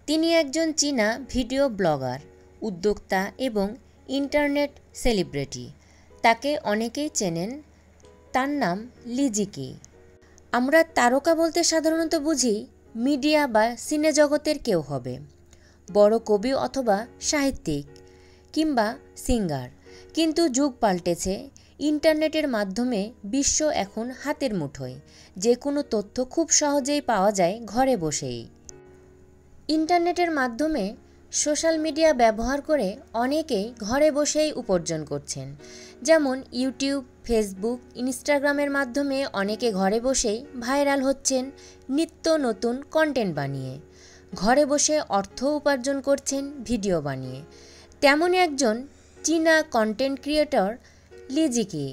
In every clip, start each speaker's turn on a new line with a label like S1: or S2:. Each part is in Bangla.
S1: তিনি একজন চীনা ভিডিও ব্লগার, উদ্যোক্তা এবং ইন্টারনেট সেলিব্রিটি। তাকে অনেকেই চেনেন। তার নাম লি জিকি। আমরা তারকা বলতে সাধারণত বুঝি মিডিয়া বা সিনে জগতের কেউ হবে, বড় কবি অথবা সাহিত্যিক কিংবা সিঙ্গার। কিন্তু যুগ পাল্টেছে। ইন্টারনেটের মাধ্যমে বিশ্ব এখন হাতের মুঠোয়। যে কোনো তথ্য খুব সহজেই পাওয়া যায় ঘরে বসেই। ইন্টারনেটের মাধ্যমে সোশ্যাল মিডিয়া ব্যবহার করে অনেকেই ঘরে বসেই উপার্জন করছেন। যেমন ইউটিউব, ফেসবুক, ইনস্টাগ্রামের মাধ্যমে অনেকে ঘরে বসেই ভাইরাল হচ্ছেন নিত্য নতুন কন্টেন্ট বানিয়ে। ঘরে বসে অর্থ উপার্জন করছেন ভিডিও বানিয়ে। তেমনই একজন চীনা কন্টেন্ট ক্রিয়েটর লি জিকি।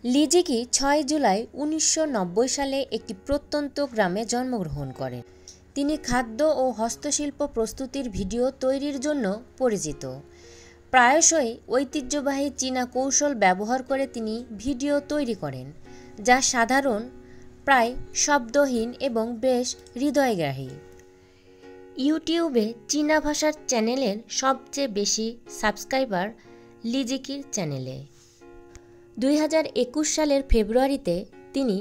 S1: লি জিকি 6 জুলাই 1990 সালে একটি প্রত্যন্ত গ্রামে জন্মগ্রহণ করেন। তিনি খাদ্য ও হস্তশিল্প প্রস্তুতির ভিডিও তৈরির জন্য পরিচিত। প্রায়শই ঐতিহ্যবাহী চীনা কৌশল ব্যবহার করে তিনি ভিডিও তৈরি করেন, যা সাধারণ, প্রায় শব্দহীন এবং বেশ হৃদয়গ্রাহী। ইউটিউবে চীনা ভাষার চ্যানেলের সবচেয়ে বেশি সাবস্ক্রাইবার লি জিকির চ্যানেলে। 2021 সালের ফেব্রুয়ারিতে তিনি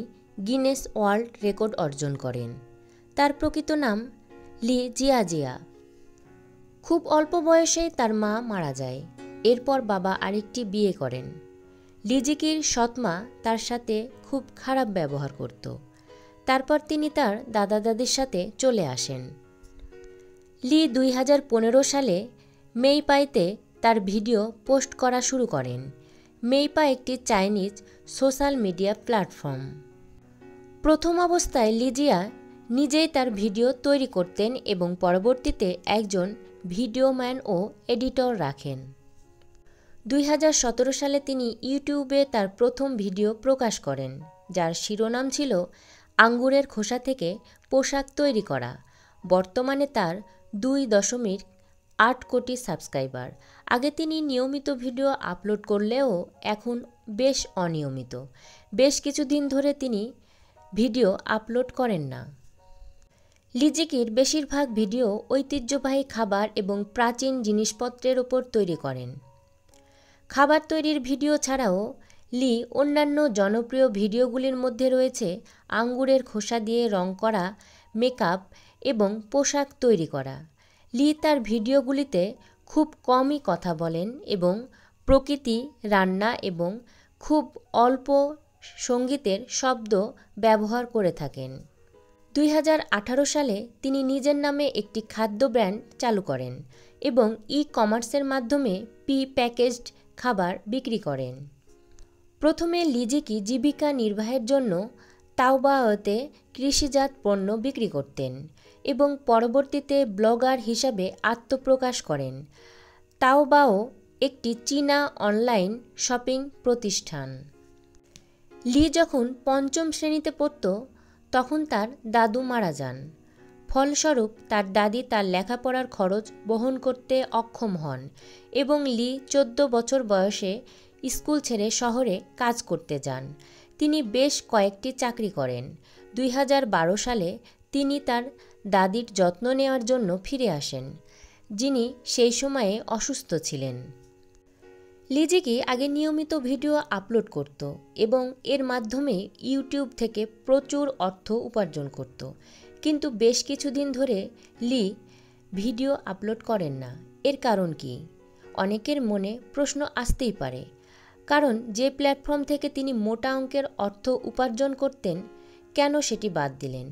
S1: গিনেস ওয়ার্ল্ড রেকর্ড অর্জন করেন। তার প্রকৃত নাম লি জিয়াজিয়া। খুব অল্প বয়সেই তার মা মারা যায়। এরপর বাবা আরেকটি বিয়ে করেন। লি জিকির সৎমা তার সাথে খুব খারাপ ব্যবহার করত। তারপর তিনি তার দাদা দাদির সাথে চলে আসেন। লি 2015 সালে মেইপাইতে তার ভিডিও পোস্ট করা শুরু করেন। মেইপা একটি চাইনিজ সোশ্যাল মিডিয়া প্ল্যাটফর্ম। প্রথম অবস্থায় লি জিয়া নিজেই তার ভিডিও তৈরি করতেন এবং পরবর্তীতে একজন ভিডিওম্যান ও এডিটর রাখেন। 2017 সালে তিনি ইউটিউবে তার প্রথম ভিডিও প্রকাশ করেন, যার শিরোনাম ছিল আঙ্গুরের খোসা থেকে পোশাক তৈরি করা। বর্তমানে তার 2.8 কোটি সাবস্ক্রাইবার। আগে তিনি নিয়মিত ভিডিও আপলোড করলেও এখন বেশ অনিয়মিত। বেশ কিছুদিন ধরে তিনি ভিডিও আপলোড করেন না। লি জিকির বেশিরভাগ ভিডিও ঐতিহ্যবাহী খাবার এবং প্রাচীন জিনিসপত্রের ওপর তৈরি করেন। খাবার তৈরির ভিডিও ছাড়াও লি অন্যান্য জনপ্রিয় ভিডিওগুলির মধ্যে রয়েছে আঙ্গুরের খোসা দিয়ে রং করা, মেকআপ এবং পোশাক তৈরি করা। লি তার ভিডিওগুলিতে খুব কমই কথা বলেন এবং প্রকৃতি, রান্না এবং খুব অল্প সঙ্গীতের শব্দ ব্যবহার করে থাকেন। 2018 সালে তিনি নিজের নামে একটি খাদ্য ব্র্যান্ড চালু করেন এবং ই-কমার্সের মাধ্যমে প্যাকেজড খাবার বিক্রি করেন। প্রথমে লি জিকি জীবিকা নির্বাহের জন্য তাওবাওতে কৃষিজাত পণ্য বিক্রি করতেন এবং পরবর্তীতে ব্লগার হিসাবে আত্মপ্রকাশ করেন। তাওবাও একটি চীনা অনলাইন শপিং প্রতিষ্ঠান। লি যখন 5ম শ্রেণীতে পড়ত তখন তার দাদু মারা যান। ফলস্বরূপ তার দাদি তার লেখাপড়ার খরচ বহন করতে অক্ষম হন এবং লি 14 বছর বয়সে স্কুল ছেড়ে শহরে কাজ করতে যান। তিনি বেশ কয়েকটি চাকরি করেন। 2012 সালে তিনি তার দাদির যত্ন নেওয়ার জন্য ফিরে আসেন, যিনি সেই সময়ে অসুস্থ ছিলেন। লি জিকি আগে নিয়মিত ভিডিও আপলোড করত এবং এর মাধ্যমে ইউটিউব থেকে প্রচুর অর্থ উপার্জন করত। কিন্তু বেশ কিছুদিন ধরে লি ভিডিও আপলোড করেন না। এর কারণ কি? অনেকের মনে প্রশ্ন আসতেই পারে। কারণ যে প্ল্যাটফর্ম থেকে তিনি মোটা অঙ্কের অর্থ উপার্জন করতেন, কেন সেটি বাদ দিলেন?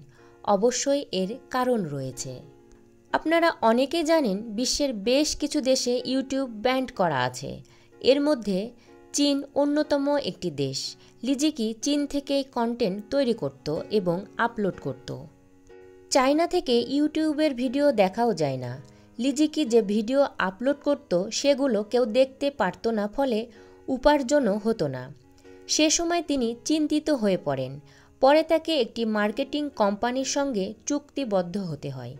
S1: অবশ্যই এর কারণ রয়েছে। আপনারা অনেকেই জানেন বিশ্বের বেশ কিছু দেশে ইউটিউব ব্যান্ড করা আছে। এর মধ্যে চীন অন্যতম একটি দেশ। লি জিকি চীন থেকেই কন্টেন্ট তৈরি করত এবং আপলোড করত। চায়না থেকে ইউটিউবের ভিডিও দেখাও যায় না। লি জিকি যে ভিডিও আপলোড করত সেগুলো কেউ দেখতে পারত না, ফলে উপার্জনও হতো না। সে সময় তিনি চিন্তিত হয়ে পড়েন। পরে তাকে একটি মার্কেটিং কোম্পানির সঙ্গে চুক্তিবদ্ধ হতে হয়।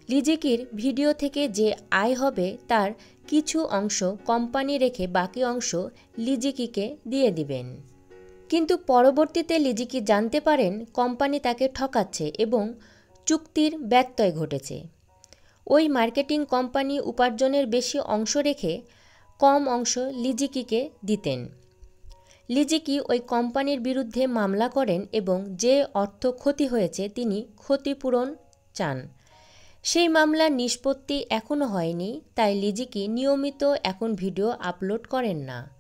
S1: লি জিকির ভিডিও থেকে যে আয় হবে তার কিছু অংশ কোম্পানি রেখে বাকি অংশ লি জিকিকে দিয়ে দিবেন। কিন্তু পরবর্তীতে লি জিকি জানতে পারেন কোম্পানি তাকে ঠকাচ্ছে এবং চুক্তির ব্যত্যয় ঘটেছে। ওই মার্কেটিং কোম্পানি উপার্জনের বেশি অংশ রেখে কম অংশ লিজিকিকে দিতেন। লিজিকি ওই কোম্পানির বিরুদ্ধে মামলা করেন এবং যে অর্থ ক্ষতি হয়েছে তিনি ক্ষতিপূরণ চান। সেই মামলার নিষ্পত্তি এখনও হয়নি, তাই লিজিকি নিয়মিত এখন ভিডিও আপলোড করেন না।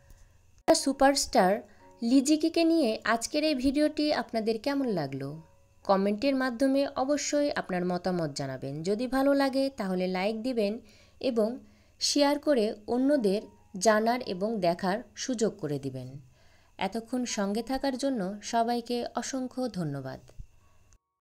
S1: সুপারস্টার লিজিকিকে নিয়ে আজকের এই ভিডিওটি আপনাদের কেমন লাগলো? কমেন্টের মাধ্যমে অবশ্যই আপনার মতামত জানাবেন। যদি ভালো লাগে তাহলে লাইক দিবেন এবং শেয়ার করে অন্যদের জানার এবং দেখার সুযোগ করে দিবেন। এতক্ষণ সঙ্গে থাকার জন্য সবাইকে অসংখ্য ধন্যবাদ।